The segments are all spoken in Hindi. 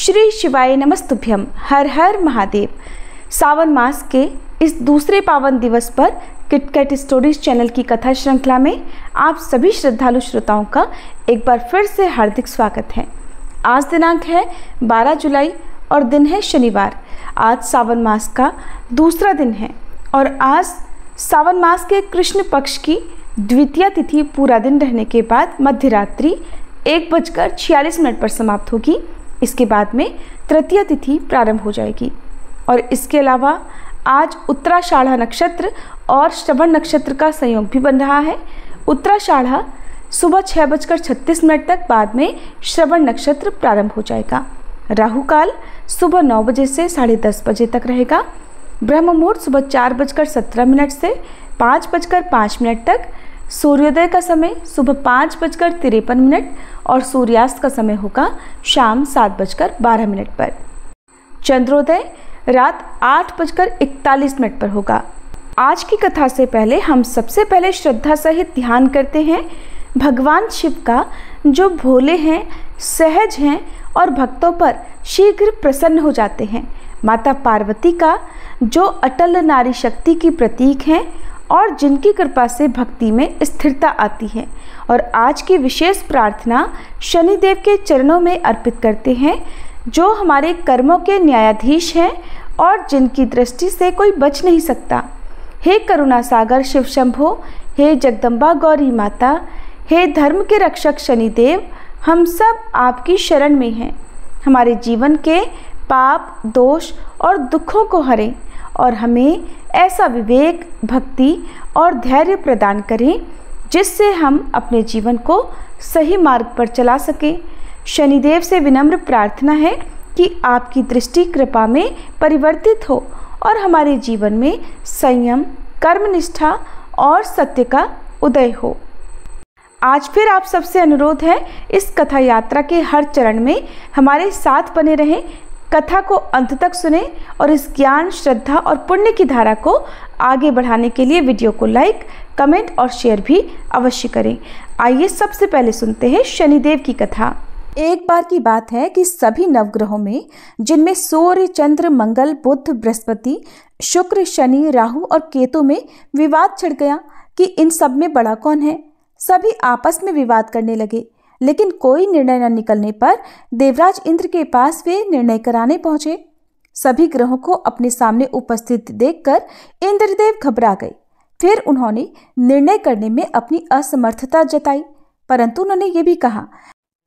श्री शिवाय नमस्तुभ्यम। हर हर महादेव। सावन मास के इस दूसरे पावन दिवस पर किटकैट स्टोरीज चैनल की कथा श्रृंखला में आप सभी श्रद्धालु श्रोताओं का एक बार फिर से हार्दिक स्वागत है। आज दिनांक है 12 जुलाई और दिन है शनिवार। आज सावन मास का दूसरा दिन है और आज सावन मास के कृष्ण पक्ष की द्वितीय तिथि पूरा दिन रहने के बाद मध्यरात्रि 1:46 पर समाप्त होगी। इसके बाद में तृतीय तिथि प्रारंभ हो जाएगी और इसके अलावा आज उत्तराषाढ़ा नक्षत्र और श्रवण नक्षत्र का संयोग भी बन रहा है। उत्तराषाढ़ा सुबह 6:36 तक, बाद में श्रवण नक्षत्र प्रारंभ हो जाएगा। राहु काल सुबह 9 बजे से 10:30 बजे तक रहेगा। ब्रह्म मुहूर्त सुबह 4:17 से 5:05 तक। सूर्योदय का समय सुबह 5:53 और सूर्यास्त का समय होगा शाम 7:12 पर। चंद्रोदय रात 8:41 पर होगा। आज की कथा से पहले हम सबसे पहले श्रद्धा सहित ध्यान करते हैं भगवान शिव का, जो भोले हैं, सहज हैं और भक्तों पर शीघ्र प्रसन्न हो जाते हैं। माता पार्वती का, जो अटल नारी शक्ति की प्रतीक हैं और जिनकी कृपा से भक्ति में स्थिरता आती है। और आज की विशेष प्रार्थना शनिदेव के चरणों में अर्पित करते हैं, जो हमारे कर्मों के न्यायाधीश हैं और जिनकी दृष्टि से कोई बच नहीं सकता। हे करुणा सागर शिव शंभो, हे जगदम्बा गौरी माता, हे धर्म के रक्षक शनिदेव, हम सब आपकी शरण में हैं। हमारे जीवन के पाप, दोष और दुखों को हरें और हमें ऐसा विवेक, भक्ति और धैर्य प्रदान करें जिससे हम अपने जीवन को सही मार्ग पर चला सकें। शनिदेव से विनम्र प्रार्थना है कि आपकी दृष्टि कृपा में परिवर्तित हो और हमारे जीवन में संयम, कर्मनिष्ठा और सत्य का उदय हो। आज फिर आप सबसे अनुरोध है, इस कथा यात्रा के हर चरण में हमारे साथ बने रहें। कथा को अंत तक सुने और इस ज्ञान, श्रद्धा और पुण्य की धारा को आगे बढ़ाने के लिए वीडियो को लाइक, कमेंट और शेयर भी अवश्य करें। आइए सबसे पहले सुनते हैं शनिदेव की कथा। एक बार की बात है कि सभी नवग्रहों में, जिनमें सूर्य, चंद्र, मंगल, बुध, बृहस्पति, शुक्र, शनि, राहु और केतु में विवाद छिड़ गया कि इन सब में बड़ा कौन है। सभी आपस में विवाद करने लगे, लेकिन कोई निर्णय न निकलने पर देवराज इंद्र के पास वे निर्णय कराने पहुंचे। सभी ग्रहों को अपने सामने उपस्थित देखकर इंद्रदेव घबरा गए। फिर उन्होंने निर्णय करने में अपनी असमर्थता जताई, परंतु उन्होंने ये भी कहा,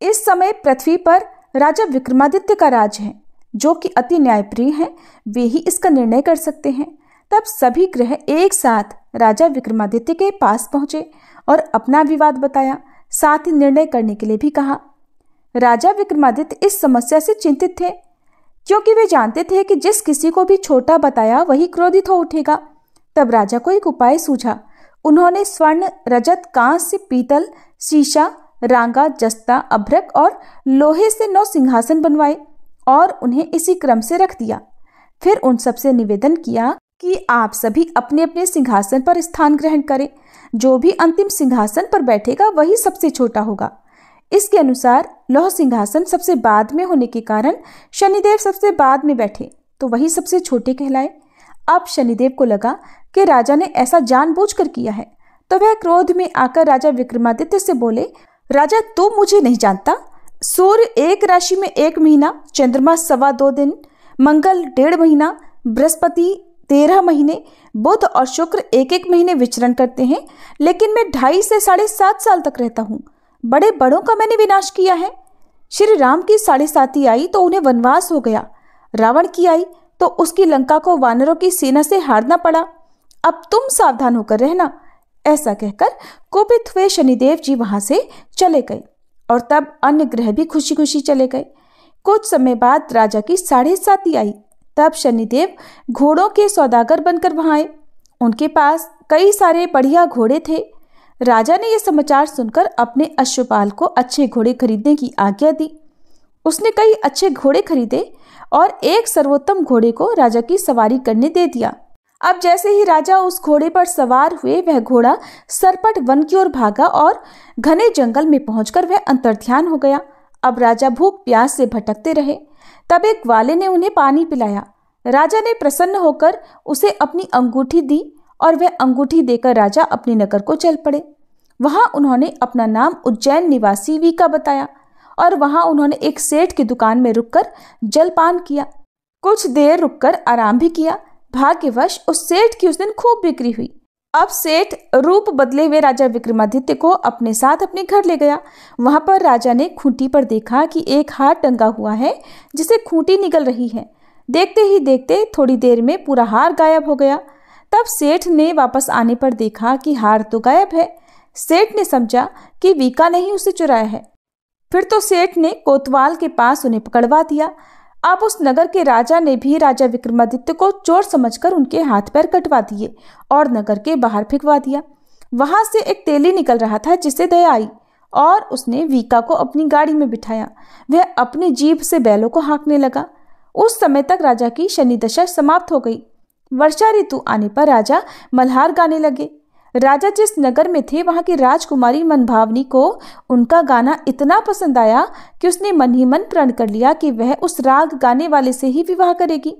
इस समय पृथ्वी पर राजा विक्रमादित्य का राज है, जो कि अति न्यायप्रिय हैं। वे ही इसका निर्णय कर सकते हैं। तब सभी ग्रह एक साथ राजा विक्रमादित्य के पास पहुंचे और अपना विवाद बताया, साथ ही निर्णय करने के लिए भी कहा। राजा विक्रमादित्य इस समस्या से चिंतित थे, क्योंकि वे जानते थे कि जिस किसी को भी छोटा बताया वही क्रोधित हो उठेगा। तब राजा को एक उपाय सूझा। उन्होंने स्वर्ण, रजत, कांस्य, पीतल, शीशा, रांगा, जस्ता, अभ्रक और लोहे से 9 सिंहासन बनवाए और उन्हें इसी क्रम से रख दिया। फिर उन सबसे निवेदन किया कि आप सभी अपने अपने सिंहासन पर स्थान ग्रहण करें। जो भी अंतिम सिंहासन पर बैठेगा वही सबसे छोटा होगा। इसके अनुसार लौह सिंहासन सबसे बाद में होने के कारण शनिदेव सबसे बाद में बैठे तो वही सबसे छोटे कहलाए। अब शनिदेव को लगा कि राजा ने ऐसा जानबूझकर किया है, तो वह क्रोध में आकर राजा विक्रमादित्य से बोले, राजा तू मुझे नहीं जानता। सूर्य 1 राशि में 1 महीना, चंद्रमा 2.25 दिन, मंगल 1.5 महीना, बृहस्पति 13 महीने, बुध और शुक्र 1-1 महीने विचरण करते हैं, लेकिन मैं 2.5 से 7.5 साल तक रहता हूँ। बड़े बड़ों का मैंने विनाश किया है। श्री राम की 7.5 आई तो उन्हें वनवास हो गया। रावण की आई तो उसकी लंका को वानरों की सेना से हारना पड़ा। अब तुम सावधान होकर रहना। ऐसा कहकर कोपित हुए शनिदेव जी वहां से चले गए और तब अन्य ग्रह भी खुशी खुशी चले गए। कुछ समय बाद राजा की 7.5 आई। तब शनिदेव घोड़ों के सौदागर बनकर वहां आए। उनके पास कई सारे बढ़िया घोड़े थे। राजा ने यह समाचार सुनकर अपने अश्वपाल को अच्छे घोड़े खरीदने की आज्ञा दी। उसने कई अच्छे घोड़े खरीदे और एक सर्वोत्तम घोड़े को राजा की सवारी करने दे दिया। अब जैसे ही राजा उस घोड़े पर सवार हुए, वह घोड़ा सरपट वन की ओर भागा और घने जंगल में पहुंचकर वह अंतर्ध्यान हो गया। अब राजा भूख प्यास से भटकते रहे। तब एक ग्वाले ने उन्हें पानी पिलाया। राजा ने प्रसन्न होकर उसे अपनी अंगूठी दी और वह अंगूठी देकर राजा अपने नगर को चल पड़े। वहां उन्होंने अपना नाम उज्जैन निवासी वीका बताया और वहां उन्होंने एक सेठ की दुकान में रुककर जलपान किया। कुछ देर रुककर आराम भी किया। भाग्यवश उस सेठ की उस दिन खूब बिक्री हुई। अब सेठ रूप बदले हुए राजा विक्रमादित्य को अपने साथ अपने घर ले गया। वहां पर राजा ने खूंटी पर देखा कि एक हार टंगा हुआ है जिसे खूंटी निकल रही है। देखते ही देखते थोड़ी देर में पूरा हार गायब हो गया। तब सेठ ने वापस आने पर देखा कि हार तो गायब है। सेठ ने समझा कि वीका ने ही उसे चुराया है। फिर तो सेठ ने कोतवाल के पास उन्हें पकड़वा दिया। अब उस नगर के राजा ने भी राजा विक्रमादित्य को चोर समझकर उनके हाथ पैर कटवा दिए और नगर के बाहर फेंकवा दिया। वहां से एक तेली निकल रहा था जिसे दया आई और उसने वीका को अपनी गाड़ी में बिठाया। वह अपनी जीभ से बैलों को हाँकने लगा। उस समय तक राजा की शनि दशा समाप्त हो गई। वर्षा ऋतु आने पर राजा मल्हार गाने लगे। राजा जिस नगर में थे वहां की राजकुमारी मनभावनी को उनका गाना इतना पसंद आया कि उसने मन ही मन प्रण कर लिया कि वह उस राग गाने वाले से ही विवाह करेगी।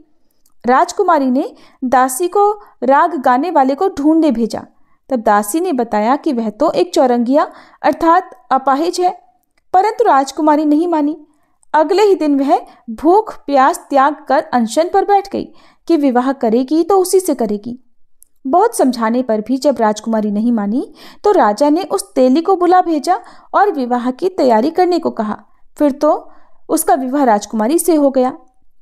राजकुमारी ने दासी को राग गाने वाले को ढूंढने भेजा। तब दासी ने बताया कि वह तो एक चौरंगिया अर्थात अपाहिज है, परंतु राजकुमारी नहीं मानी। अगले ही दिन वह भूख प्यास त्याग कर अनशन पर बैठ गई कि विवाह करेगी तो उसी से करेगी। बहुत समझाने पर भी जब राजकुमारी नहीं मानी तो राजा ने उस तेली को बुला भेजा और विवाह की तैयारी करने को कहा। फिर तो उसका विवाह राजकुमारी से हो गया।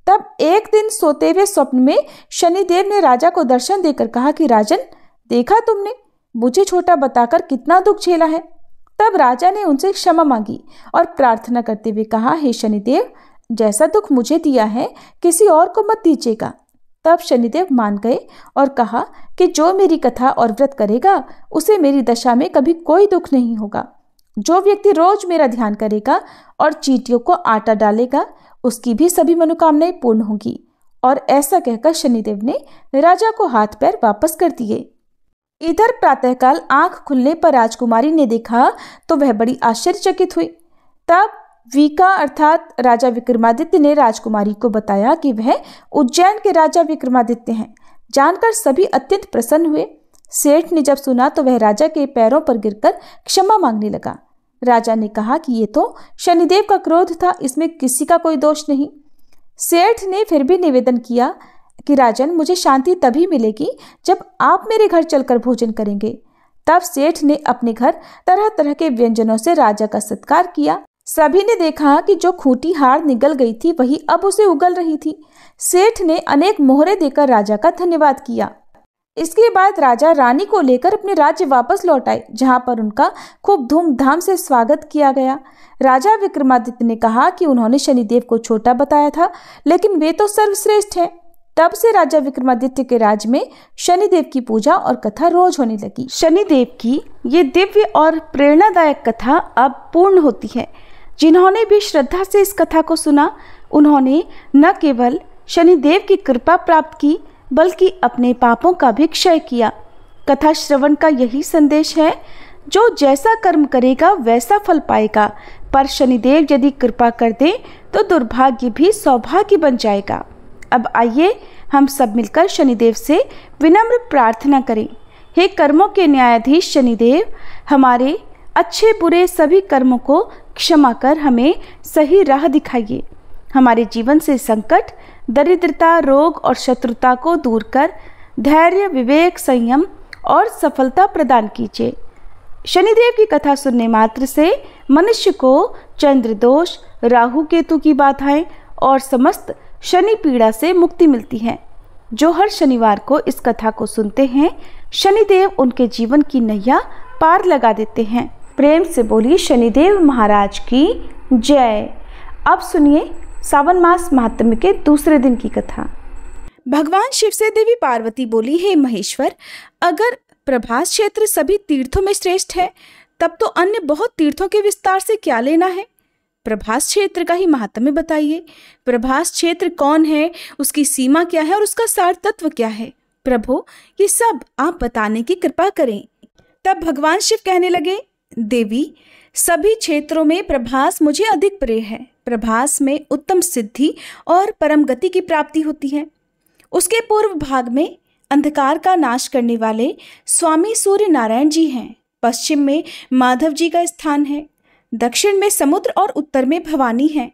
तब एक दिन सोते हुए स्वप्न में शनिदेव ने राजा को दर्शन देकर कहा कि राजन, देखा तुमने मुझे छोटा बताकर कितना दुख झेला है। तब राजा ने उनसे क्षमा मांगी और प्रार्थना करते हुए कहा, हे शनिदेव, जैसा दुख मुझे दिया है किसी और को मत दीजिएगा। तब शनिदेव मान गए और कहा कि जो मेरी कथा और व्रत करेगा उसे मेरी दशा में कभी कोई दुख नहीं होगा। जो व्यक्ति रोज मेरा ध्यान करेगा और चींटियों को आटा डालेगा उसकी भी सभी मनोकामनाएं पूर्ण होंगी। और ऐसा कहकर शनिदेव ने राजा को हाथ पैर वापस कर दिए। इधर प्रातःकाल आंख खुलने पर राजकुमारी ने देखा तो वह बड़ी आश्चर्यचकित हुई। तब वीका अर्थात राजा विक्रमादित्य ने राजकुमारी को बताया कि वह उज्जैन के राजा विक्रमादित्य हैं। जानकर सभी अत्यंत प्रसन्न हुए। सेठ ने जब सुना तो वह राजा के पैरों पर गिरकर क्षमा मांगने लगा। राजा ने कहा कि ये तो शनिदेव का क्रोध था, इसमें किसी का कोई दोष नहीं। सेठ ने फिर भी निवेदन किया कि राजन, मुझे शांति तभी मिलेगी जब आप मेरे घर चलकर भोजन करेंगे। तब सेठ ने अपने घर तरह तरह के व्यंजनों से राजा का सत्कार किया। सभी ने देखा कि जो खूंटी हार निगल गई थी वही अब उसे उगल रही थी। सेठ ने अनेक मोहरे देकर राजा का धन्यवाद किया। इसके बाद राजा रानी को लेकर अपने राज्य वापस लौट आए, जहां पर उनका खूब धूमधाम से स्वागत किया गया। राजा विक्रमादित्य ने कहा कि उन्होंने शनिदेव को छोटा बताया था, लेकिन वे तो सर्वश्रेष्ठ हैं। तब से राजा विक्रमादित्य के राज्य में शनिदेव की पूजा और कथा रोज होने लगी। शनिदेव की ये दिव्य और प्रेरणादायक कथा अब पूर्ण होती है। जिन्होंने भी श्रद्धा से इस कथा को सुना उन्होंने न केवल शनिदेव की कृपा प्राप्त की बल्कि अपने पापों का भी क्षय किया। कथा श्रवण का यही संदेश है, जो जैसा कर्म करेगा वैसा फल पाएगा, पर शनिदेव यदि कृपा कर दे तो दुर्भाग्य भी सौभाग्य बन जाएगा। अब आइए हम सब मिलकर शनिदेव से विनम्र प्रार्थना करें। हे कर्मों के न्यायाधीश शनिदेव, हमारे अच्छे बुरे सभी कर्मों को क्षमा कर हमें सही राह दिखाइए। हमारे जीवन से संकट, दरिद्रता, रोग और शत्रुता को दूर कर धैर्य, विवेक, संयम और सफलता प्रदान कीजिए। शनिदेव की कथा सुनने मात्र से मनुष्य को चंद्र दोष, राहु केतु की बाधाएं और समस्त शनि पीड़ा से मुक्ति मिलती है। जो हर शनिवार को इस कथा को सुनते हैं, शनिदेव उनके जीवन की नैया पार लगा देते हैं। प्रेम से बोलिए शनिदेव महाराज की जय। अब सुनिए सावन मास महात्म्य के दूसरे दिन की कथा। भगवान शिव से देवी पार्वती बोली, हे महेश्वर, अगर प्रभास क्षेत्र सभी तीर्थों में श्रेष्ठ है तब तो अन्य बहुत तीर्थों के विस्तार से क्या लेना है। प्रभास क्षेत्र का ही महात्म्य बताइए। प्रभास क्षेत्र कौन है, उसकी सीमा क्या है और उसका सार तत्व क्या है। प्रभु, ये सब आप बताने की कृपा करें। तब भगवान शिव कहने लगे, देवी, सभी क्षेत्रों में प्रभास मुझे अधिक प्रिय है। प्रभास में उत्तम सिद्धि और परम गति की प्राप्ति होती है। उसके पूर्व भाग में अंधकार का नाश करने वाले स्वामी सूर्य नारायण जी हैं। पश्चिम में माधव जी का स्थान है। दक्षिण में समुद्र और उत्तर में भवानी है।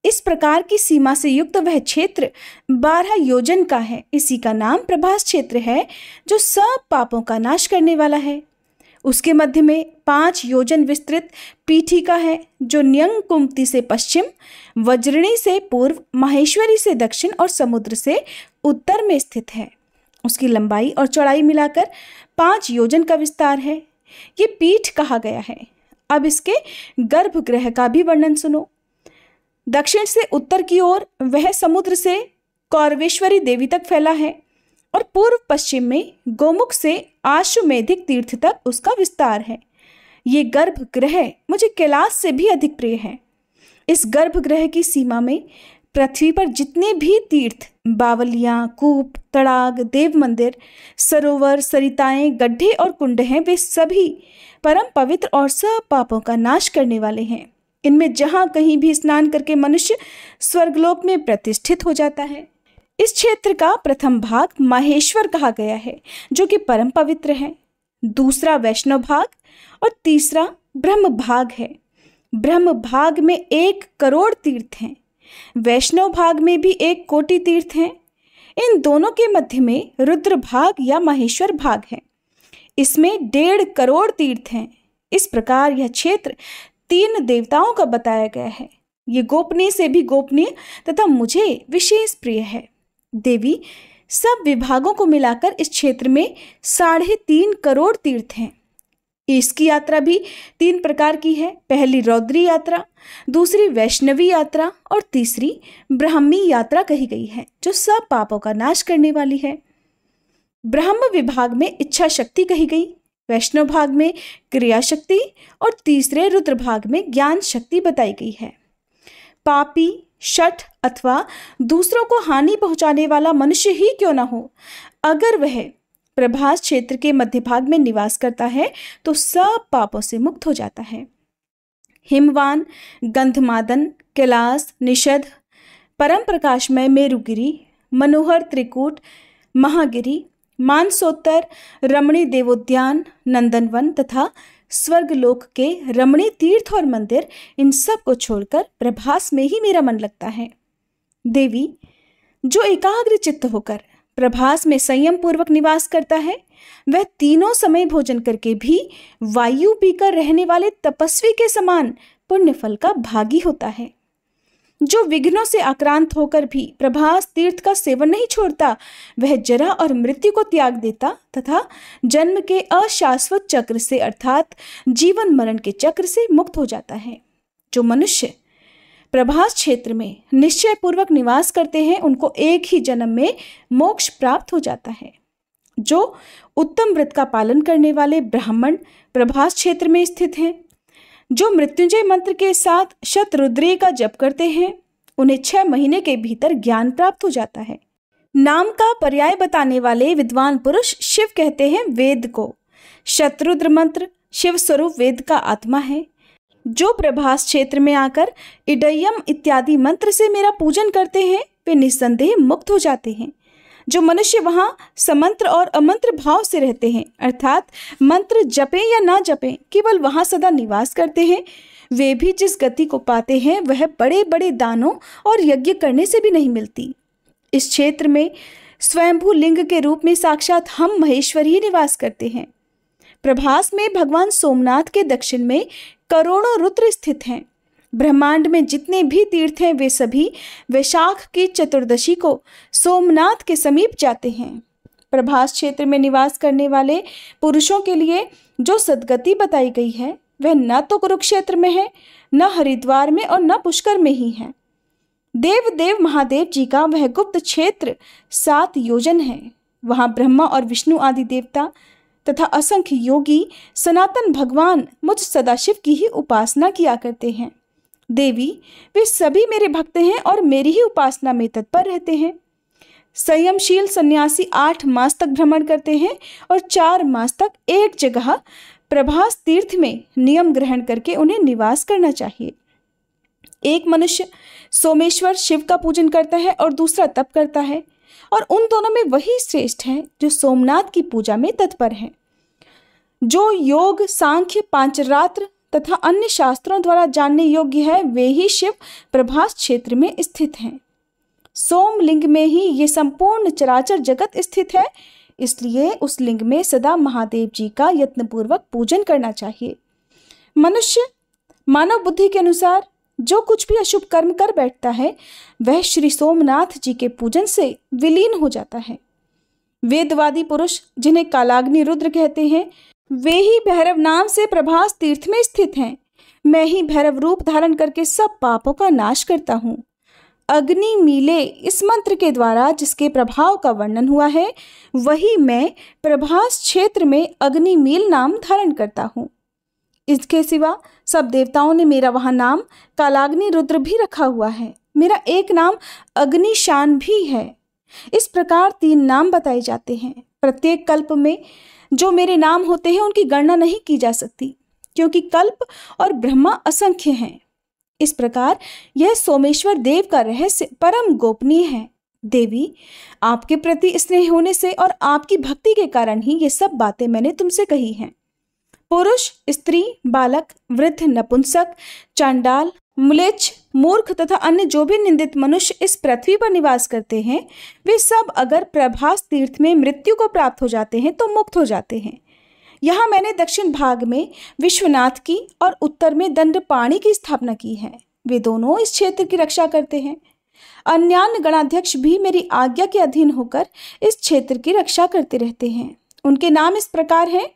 इस प्रकार की सीमा से युक्त वह क्षेत्र 12 योजन का है। इसी का नाम प्रभास क्षेत्र है, जो सब पापों का नाश करने वाला है। उसके मध्य में 5 योजन विस्तृत पीठिका है, जो न्यंग कुमति से पश्चिम, वज्रणी से पूर्व, माहेश्वरी से दक्षिण और समुद्र से उत्तर में स्थित है। उसकी लंबाई और चौड़ाई मिलाकर 5 योजन का विस्तार है। ये पीठ कहा गया है। अब इसके गर्भगृह का भी वर्णन सुनो। दक्षिण से उत्तर की ओर वह समुद्र से कौरवेश्वरी देवी तक फैला है और पूर्व पश्चिम में गोमुख से आश्वमेधिक तीर्थ तक उसका विस्तार है। ये गर्भगृह मुझे कैलाश से भी अधिक प्रिय है। इस गर्भगृह की सीमा में पृथ्वी पर जितने भी तीर्थ, बावलियां, कूप, तड़ाग, देव मंदिर, सरोवर, सरिताएं, गड्ढे और कुंड हैं, वे सभी परम पवित्र और सब पापों का नाश करने वाले हैं। इनमें जहां कहीं भी स्नान करके मनुष्य स्वर्गलोक में प्रतिष्ठित हो जाता है। इस क्षेत्र का प्रथम भाग माहेश्वर कहा गया है, जो कि परम पवित्र है। दूसरा वैष्णव भाग और तीसरा ब्रह्म भाग है। ब्रह्म भाग में 1 करोड़ तीर्थ हैं। वैष्णव भाग में भी 1 कोटि तीर्थ हैं। इन दोनों के मध्य में रुद्र भाग या माहेश्वर भाग है। इसमें 1.5 करोड़ तीर्थ हैं। इस प्रकार यह क्षेत्र 3 देवताओं का बताया गया है। ये गोपनीय से भी गोपनीय तथा मुझे विशेष प्रिय है। देवी, सब विभागों को मिलाकर इस क्षेत्र में 3.5 करोड़ तीर्थ हैं। इसकी यात्रा भी 3 प्रकार की है। पहली रौद्री यात्रा, दूसरी वैष्णवी यात्रा और तीसरी ब्राह्मी यात्रा कही गई है, जो सब पापों का नाश करने वाली है। ब्रह्म विभाग में इच्छा शक्ति कही गई, वैष्णव भाग में क्रिया शक्ति और तीसरे रुद्र भाग में ज्ञान शक्ति बताई गई है। पापी, शठ अथवा दूसरों को हानि पहुंचाने वाला मनुष्य ही क्यों न हो, अगर वह प्रभास क्षेत्र के मध्य भाग में निवास करता है तो सब पापों से मुक्त हो जाता है। हिमवान, गंधमादन, कैलाश, निषद, परम प्रकाशमय मेरुगिरी, मनोहर त्रिकूट, महागिरी, मानसोत्तर, रमणी देवोद्यान, नंदनवन तथा स्वर्गलोक के रमणी तीर्थ और मंदिर, इन सब को छोड़कर प्रभास में ही मेरा मन लगता है। देवी, जो एकाग्र चित्त होकर प्रभास में संयम पूर्वक निवास करता है, वह तीनों समय भोजन करके भी वायु पीकर रहने वाले तपस्वी के समान पुण्य फल का भागी होता है। जो विघ्नों से आक्रांत होकर भी प्रभास तीर्थ का सेवन नहीं छोड़ता, वह जरा और मृत्यु को त्याग देता तथा जन्म के अशाश्वत चक्र से अर्थात जीवन मरण के चक्र से मुक्त हो जाता है। जो मनुष्य प्रभास क्षेत्र में निश्चय पूर्वक निवास करते हैं, उनको एक ही जन्म में मोक्ष प्राप्त हो जाता है। जो उत्तम व्रत का पालन करने वाले ब्राह्मण प्रभास क्षेत्र में स्थित हैं, जो मृत्युंजय मंत्र के साथ शतरुद्री का जप करते हैं, उन्हें 6 महीने के भीतर ज्ञान प्राप्त हो जाता है। नाम का पर्याय बताने वाले विद्वान पुरुष शिव कहते हैं वेद को। शतरुद्र मंत्र शिव स्वरूप वेद का आत्मा है। जो प्रभास क्षेत्र में आकर इडयम इत्यादि मंत्र से मेरा पूजन करते हैं, वे निस्संदेह मुक्त हो जाते हैं। जो मनुष्य वहां समंत्र और अमंत्र भाव से रहते हैं, अर्थात मंत्र जपें या ना जपें, केवल वहां सदा निवास करते हैं, वे भी जिस गति को पाते हैं वह बड़े बड़े दानों और यज्ञ करने से भी नहीं मिलती। इस क्षेत्र में स्वयंभू लिंग के रूप में साक्षात हम महेश्वर ही निवास करते हैं। प्रभास में भगवान सोमनाथ के दक्षिण में करोड़ों रुद्र स्थित हैं। ब्रह्मांड में जितने भी तीर्थ हैं, वे सभी वैशाख की चतुर्दशी को सोमनाथ के समीप जाते हैं। प्रभास क्षेत्र में निवास करने वाले पुरुषों के लिए जो सद्गति बताई गई है, वह न तो कुरुक्षेत्र में है, न हरिद्वार में और न पुष्कर में ही है। देव महादेव जी का वह गुप्त क्षेत्र 7 योजन है। वहां ब्रह्मा और विष्णु आदि देवता तथा असंख्य योगी सनातन भगवान मुझ सदाशिव की ही उपासना किया करते हैं। देवी, वे सभी मेरे भक्त हैं और मेरी ही उपासना में तत्पर रहते हैं। संयमशील सन्यासी 8 मास तक भ्रमण करते हैं और 4 मास तक एक जगह प्रभास तीर्थ में नियम ग्रहण करके उन्हें निवास करना चाहिए। एक मनुष्य सोमेश्वर शिव का पूजन करता है और दूसरा तप करता है, और उन दोनों में वही श्रेष्ठ है जो सोमनाथ की पूजा में तत्पर है। जो योग, सांख्य, पांचरात्र तथा अन्य शास्त्रों द्वारा जानने योग्य है, वे ही शिव प्रभास क्षेत्र में स्थित हैं। सोमलिंग में ही ये संपूर्ण चराचर जगत स्थित है, इसलिए उस लिंग में सदा महादेव जी का यत्नपूर्वक पूजन करना चाहिए। मनुष्य मानव बुद्धि के अनुसार जो कुछ भी अशुभ कर्म कर बैठता है, वह श्री सोमनाथ जी के पूजन से विलीन हो जाता है। वेदवादी पुरुष, जिन्हें कालाग्नि रुद्र कहते हैं, वे ही भैरव नाम से प्रभास तीर्थ में स्थित हैं। मैं ही भैरव रूप धारण करके सब पापों का नाश करता हूँ। अग्नि मीले इस मंत्र के द्वारा जिसके प्रभाव का वर्णन हुआ है, वही मैं प्रभास क्षेत्र में अग्निमील नाम धारण करता हूँ। इसके सिवा सब देवताओं ने मेरा वहाँ नाम कालाग्नि रुद्र भी रखा हुआ है। मेरा एक नाम अग्निशान भी है। इस प्रकार 3 नाम बताए जाते हैं। प्रत्येक कल्प में जो मेरे नाम होते हैं उनकी गणना नहीं की जा सकती, क्योंकि कल्प और ब्रह्मा असंख्य हैं। इस प्रकार यह सोमेश्वर देव का रहस्य परम गोपनीय है। देवी, आपके प्रति स्नेह होने से और आपकी भक्ति के कारण ही ये सब बातें मैंने तुमसे कही हैं। पुरुष, स्त्री, बालक, वृद्ध, नपुंसक, चांडाल, म्लेच्छ, मूर्ख तथा अन्य जो भी निंदित मनुष्य इस पृथ्वी पर निवास करते हैं, वे सब अगर प्रभास तीर्थ में मृत्यु को प्राप्त हो जाते हैं तो मुक्त हो जाते हैं। यहाँ मैंने दक्षिण भाग में विश्वनाथ की और उत्तर में दंडपाणि की स्थापना की है। वे दोनों इस क्षेत्र की रक्षा करते हैं। अन्यान्य गणाध्यक्ष भी मेरी आज्ञा के अधीन होकर इस क्षेत्र की रक्षा करते रहते हैं। उनके नाम इस प्रकार हैं,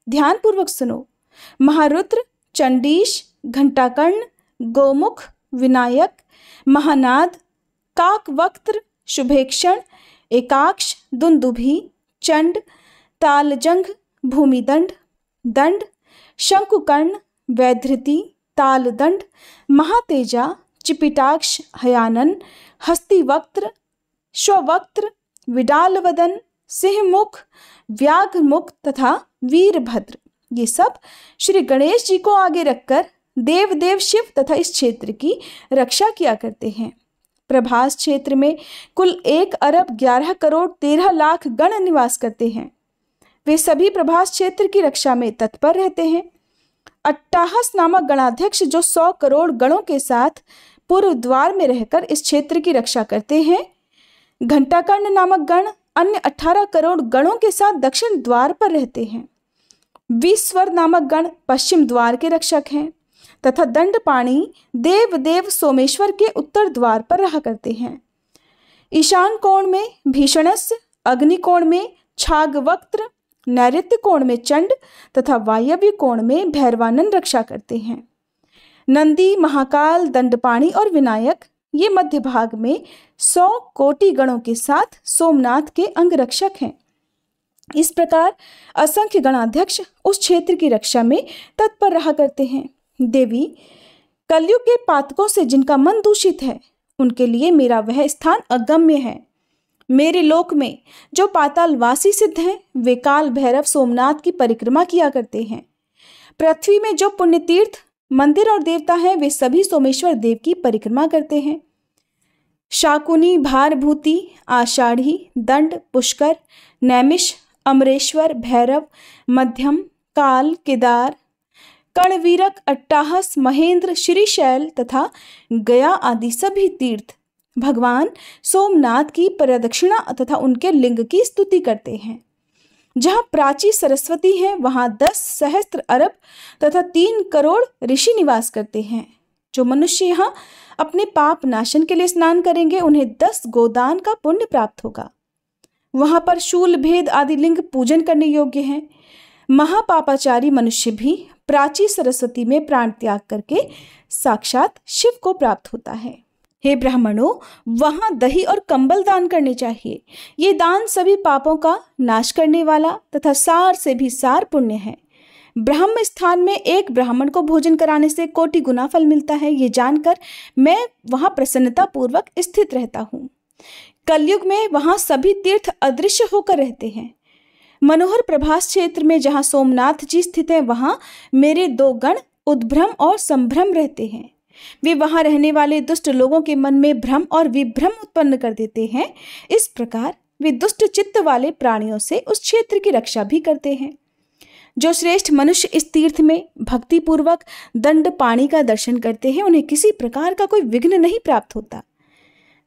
ध्यानपूर्वक सुनो। महारुद्र, चंडीश, घंटाकर्ण, गोमुख, विनायक, महानाद, काकवक्त्र, शुभेक्षण, एकाक्ष, दुंदुभि, चंड, तालजंघ, भूमिदंड, दंड, शंकुकर्ण, वैधृति, तालदंड, महातेजा, चिपिटाक्ष, हयानन, हस्तिवक्त्र, श्ववक्त्र, विडालवदन, सिंहमुख, व्याघ्रमुख तथा वीरभद्र। ये सब श्री गणेश जी को आगे रखकर देवदेव शिव तथा इस क्षेत्र की रक्षा किया करते हैं। प्रभास क्षेत्र में कुल 1 अरब 11 करोड़ 13 लाख गण निवास करते हैं। वे सभी प्रभास क्षेत्र की रक्षा में तत्पर रहते हैं। अट्टाहस नामक गणाध्यक्ष जो 100 करोड़ गणों के साथ पूर्व द्वार में रहकर इस क्षेत्र की रक्षा करते हैं। घंटाकर्ण नामक गण अन्य 18 करोड़ गणों के साथ दक्षिण द्वार पर रहते हैं। विस्वर नामक गण पश्चिम द्वार के रक्षक हैं तथा दंडपाणि देवदेव सोमेश्वर के उत्तर द्वार पर रहा करते हैं। ईशान कोण में भीषणस्य, अग्नि कोण में छागवक्त्र, नैऋत्य कोण में चंड तथा वायव्य कोण में भैरवानंद रक्षा करते हैं। नंदी, महाकाल, दंडपाणि और विनायक ये मध्य भाग में 100 कोटि गणों के साथ सोमनाथ के अंगरक्षक हैं। इस प्रकार असंख्य गणाध्यक्ष उस क्षेत्र की रक्षा में तत्पर रहा करते हैं। देवी, कलयुग के पातकों से जिनका मन दूषित है, उनके लिए मेरा वह स्थान अगम्य है। मेरे लोक में जो पातालवासी सिद्ध हैं, वे काल भैरव सोमनाथ की परिक्रमा किया करते हैं। पृथ्वी में जो पुण्य तीर्थ, मंदिर और देवता हैं, वे सभी सोमेश्वर देव की परिक्रमा करते हैं। शाकुनी, भारभूति, आषाढ़ी, दंड, पुष्कर, नैमिष, अमरेश्वर, भैरव, मध्यम, काल, केदार, कणवीरक, अट्टाहस, महेंद्र, श्रीशैल तथा गया आदि सभी तीर्थ भगवान सोमनाथ की प्रदक्षिणा तथा उनके लिंग की स्तुति करते हैं। जहाँ प्राची सरस्वती है, वहाँ 10 सहस्त्र अरब तथा 3 करोड़ ऋषि निवास करते हैं। जो मनुष्य यहाँ अपने पाप नाशन के लिए स्नान करेंगे, उन्हें 10 गोदान का पुण्य प्राप्त होगा। वहाँ पर शूल भेद आदि लिंग पूजन करने योग्य हैं। महापापाचारी मनुष्य भी प्राची सरस्वती में प्राण त्याग करके साक्षात शिव को प्राप्त होता है। हे ब्राह्मणों, वहाँ दही और कंबल दान करने चाहिए। ये दान सभी पापों का नाश करने वाला तथा सार से भी सार पुण्य है। ब्रह्म स्थान में एक ब्राह्मण को भोजन कराने से कोटि गुना फल मिलता है। ये जानकर मैं वहाँ प्रसन्नता पूर्वक स्थित रहता हूँ। कलयुग में वहाँ सभी तीर्थ अदृश्य होकर रहते हैं। मनोहर प्रभास क्षेत्र में जहाँ सोमनाथ जी स्थित हैं, वहाँ मेरे 2 गण उद्भ्रम और संभ्रम रहते हैं। वे वहां रहने वाले दुष्ट लोगों के मन में भ्रम और विभ्रम उत्पन्न कर देते हैं। इस प्रकार वे दुष्ट चित्त वाले प्राणियों से उस क्षेत्र की रक्षा भी करते हैं। जो श्रेष्ठ मनुष्य इस तीर्थ में भक्ति पूर्वक दंड पाणी का दर्शन करते हैं, उन्हें किसी प्रकार का कोई विघ्न नहीं प्राप्त होता।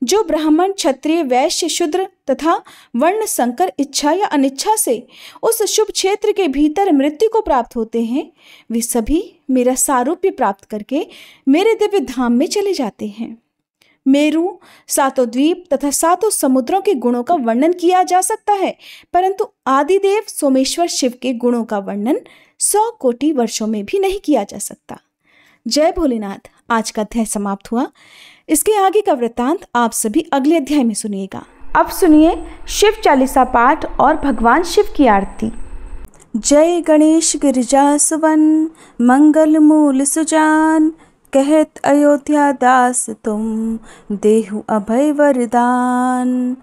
जो ब्राह्मण, क्षत्रिय, वैश्य, शूद्र तथा वर्ण संकर इच्छा या अनिच्छा से उस शुभ क्षेत्र के भीतर मृत्यु को प्राप्त होते हैं, वे सभी मेरा सारूप्य प्राप्त करके मेरे दिव्य धाम में चले जाते हैं। मेरु, सातों द्वीप तथा सातों समुद्रों के गुणों का वर्णन किया जा सकता है, परंतु आदिदेव सोमेश्वर शिव के गुणों का वर्णन 100 कोटि वर्षों में भी नहीं किया जा सकता। जय भोलेनाथ। आज का अध्याय समाप्त हुआ। इसके आगे का वृत्तांत आप सभी अगले अध्याय में सुनिएगा। अब सुनिए शिव चालीसा पाठ और भगवान शिव की आरती। जय गणेश गिरिजा सुवन, मंगल मूल सुजान, कहत अयोध्या दास तुम, देहु अभय वरदान।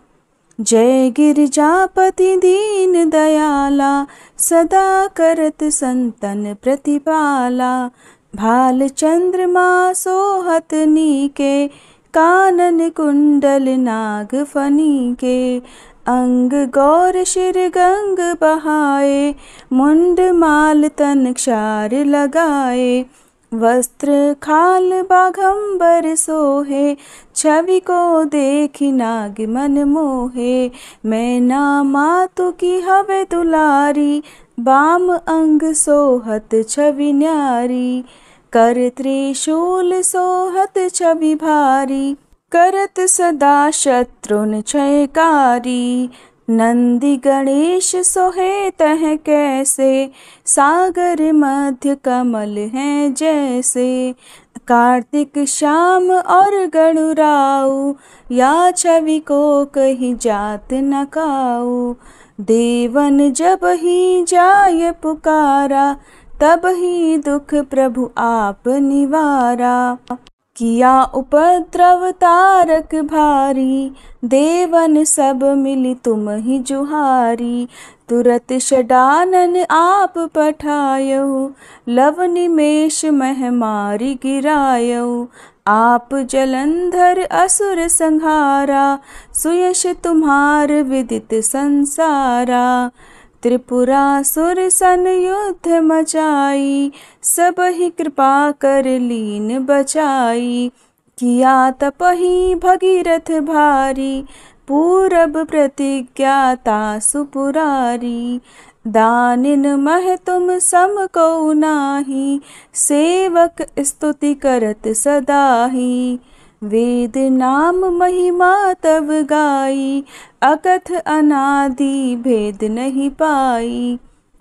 जय गिरिजापति दीन दयाला, सदा करत संतन प्रतिपाला। भाल चंद्रमा सोहत नीके, कानन कुंडल नाग फनी के। अंग गौर शिर गंग बहाए, मुंड माल तन क्षार लगाए। वस्त्र खाल बाघंबर सोहे, छवि को देखी नाग मन मोहे। मैं ना मातु की हवे दुलारी, बाम अंग सोहत छवि न्यारी। कर त्रिशूल सोहत छवि भारी, करत सदा शत्रुन क्षयकारी। नंदी गणेश सोहे तह कैसे, सागर मध्य कमल हैं जैसे। कार्तिक श्याम और गणुराऊ, या छवि को कहीं जात न काऊ। देवन जब ही जाय पुकारा, तब ही दुख प्रभु आप निवारा। किया उपद्रव तारक भारी, देवन सब मिली तुम ही जुहारी। तुरत षडानन आप पठायऊ, लव निमेष मह मारी गिरायऊ। आप जलंधर असुर संहारा, सुयश तुम्हार विदित संसारा। त्रिपुरासुर सन युद्ध मचाई, सब ही कृपा कर लीन बचाई। किया तपहि भगीरथ भारी, पूरब प्रतिज्ञा तासु पुरारी। दानिन मह तुम सम को नाही, सेवक स्तुति करत सदाही। वेद नाम महिमा तब गाई, अकथ अनादि भेद नहीं पाई।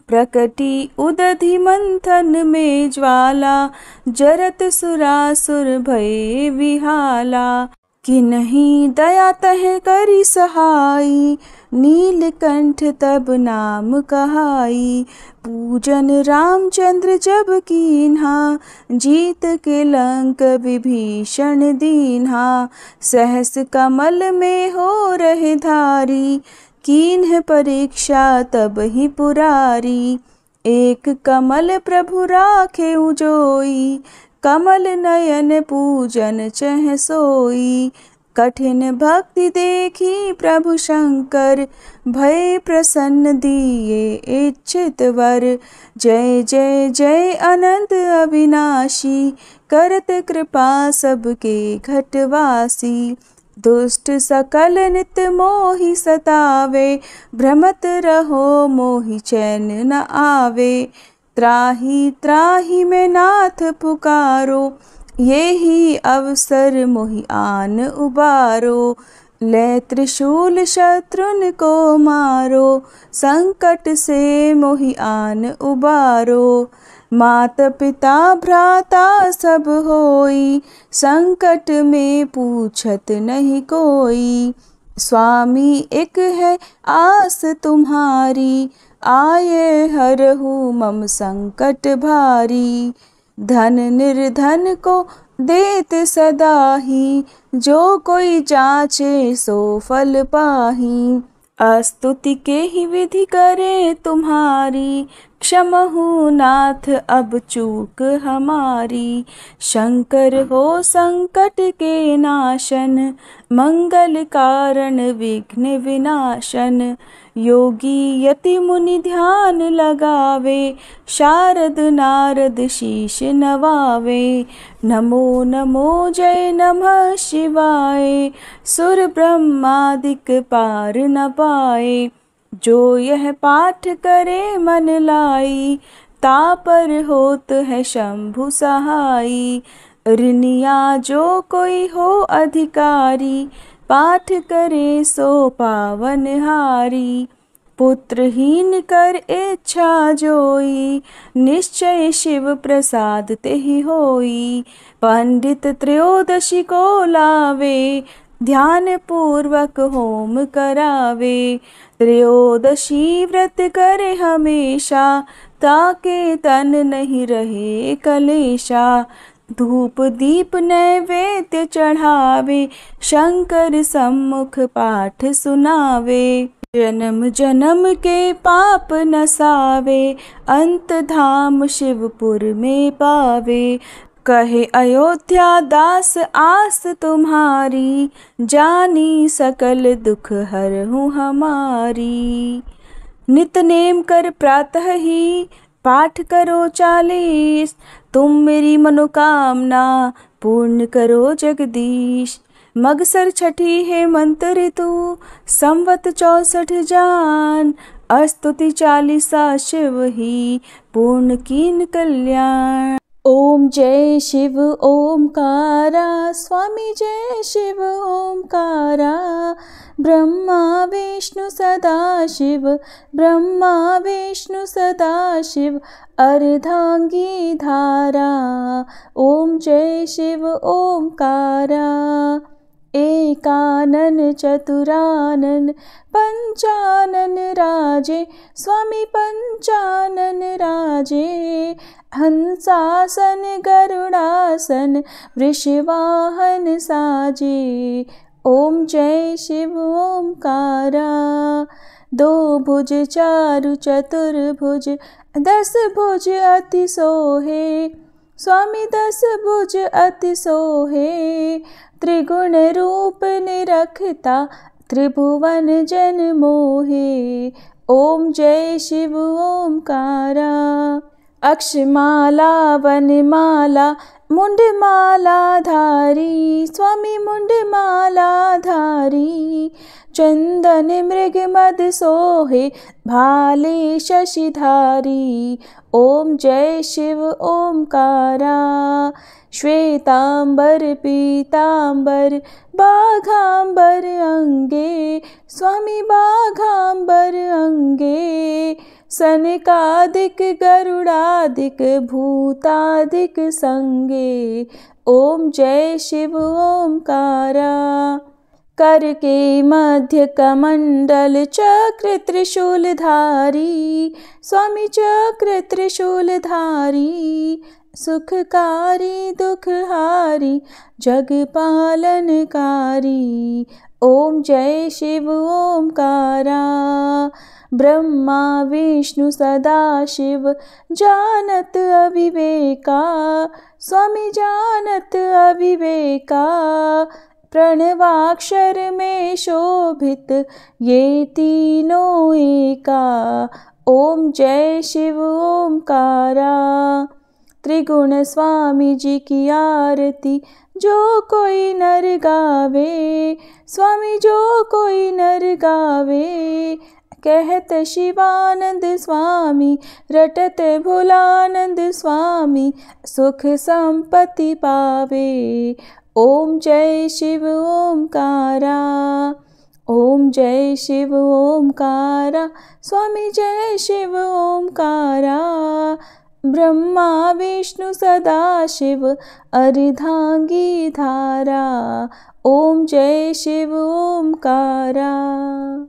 प्रकटी उदधि मंथन में ज्वाला, जरत सुरासुर भये विहाला। कि नहीं दया तह करी सहाई, नीलकंठ तब नाम कहाई। पूजन रामचंद्र जब कीन्हा, जीत के लंक विभीषण दीन्हा। सहस कमल में हो रहे धारी, कीन्ह परीक्षा तब ही पुरारी। एक कमल प्रभु राखे उजोई, कमल नयन पूजन चह सोई। कठिन भक्ति देखी प्रभु शंकर, भय प्रसन्न दिए इच्छित वर। जय जय जय अनंत अविनाशी, करत कृपा सबके घटवासी। दुष्ट सकल नित मोहि सतावे, भ्रमत रहो मोहि चैन न आवे। त्राहि त्राहि में नाथ पुकारो, ये ही अवसर मोहि आन उबारो। ले त्रिशूल शत्रुन को मारो, संकट से मोहि आन उबारो। मात पिता भ्राता सब होई, संकट में पूछत नहीं कोई। स्वामी एक है आस तुम्हारी, आये हरहु मम संकट भारी। धन निर्धन को देत सदा ही, जो कोई जाचे सो फल पाही। स्तुति के ही विधि करे तुम्हारी, क्षमहु नाथ अब चूक हमारी। शंकर हो संकट के नाशन, मंगल कारण विघ्न विनाशन। योगी यति मुनि ध्यान लगावे, शारद नारद शीश नवावे। नमो नमो जय नमः शिवाय, सुर ब्रह्मादिक पार न पाए। जो यह पाठ करे मन लाई, तापर होत है शंभु सहाई। ऋनिया जो कोई हो अधिकारी, पाठ करे सो पावन हारी। पुत्रहीन कर इच्छा जोई, निश्चय शिव प्रसाद तेहि होई। पंडित त्रयोदशी को लावे, ध्यान पूर्वक होम करावे। त्रयोदशी व्रत करे हमेशा, ताके तन नहीं रहे कलेशा। धूप दीप नैवेद्य चढ़ावे, शंकर सम्मुख पाठ सुनावे। जन्म जन्म के पाप नसावे, अंत धाम शिवपुर में पावे। कहे अयोध्या दास आस तुम्हारी, जानी सकल दुख हरहु हमारी। नित नेम कर प्रातः ही, पाठ करो 40। तुम मेरी मनोकामना, पूर्ण करो जगदीश। मगसर छठी है मंत्र ऋतु, संवत 64 जान। स्तुति 40 शिव ही, पूर्ण कीन कल्याण। ओम जय शिव ओमकारा, स्वामी जय शिव ओमकारा। ब्रह्मा विष्णु सदा शिव, ब्रह्मा विष्णु सदा शिव। अर्धांगी धारा, ओम जय शिव ओमकारा। एकानन चतुरानन, पंचानन राजे, स्वामी पंचानन राजे। हंसासन गरुड़ासन, वृषवाहन साजे। ओम जय शिव ओमकारा। 2 भुज 4 चतुर्भुज, 10 भुज अति सोहे। स्वामी 10 भुज अति सोहे। त्रिगुण रूप निरखता, त्रिभुवन जन मोहे। ओम जय शिव ओमकारा। अक्षमाला वनमाला, मुंडमाला धारी। स्वामी मुंडमाला धारी। चंदन मृग मद सोहे, भाले शशिधारी। ओम जय शिव ओमकारा। श्वेतांबर पीतांबर, बाघांबर अंगे। स्वामी बाघांबर अंगे। सनकादिक गरुड़ादिक, भूतादिक संगे। ओम जय शिव ओमकारा। कर के मध्य कमंडल, चक्र त्रिशूलधारी। स्वामी चक्र त्रिशूलधारी। सुखकारी दुखहारी, जग पालनकारी। ओम जय शिव ओमकारा। ब्रह्मा विष्णु सदा शिव, जानत अविवेका। स्वामी जानत अविवेका। प्रणवाक्षर में शोभित, ये तीनों एका। ओम जय शिव ओमकारा। त्रिगुण स्वामी जी की आरती, जो कोई नर गावे। स्वामी जो कोई नर गावे। कहत शिवानंद स्वामी, रटत भोलानंद स्वामी। सुख संपत्ति पावे। ओम जय शिव ओमकारा। ओम जय शिव ओमकारा। स्वामी जय शिव ओमकारा। ब्रह्मा विष्णु सदा शिव, अर्धांगी धारा। ओम जय शिव ओमकारा।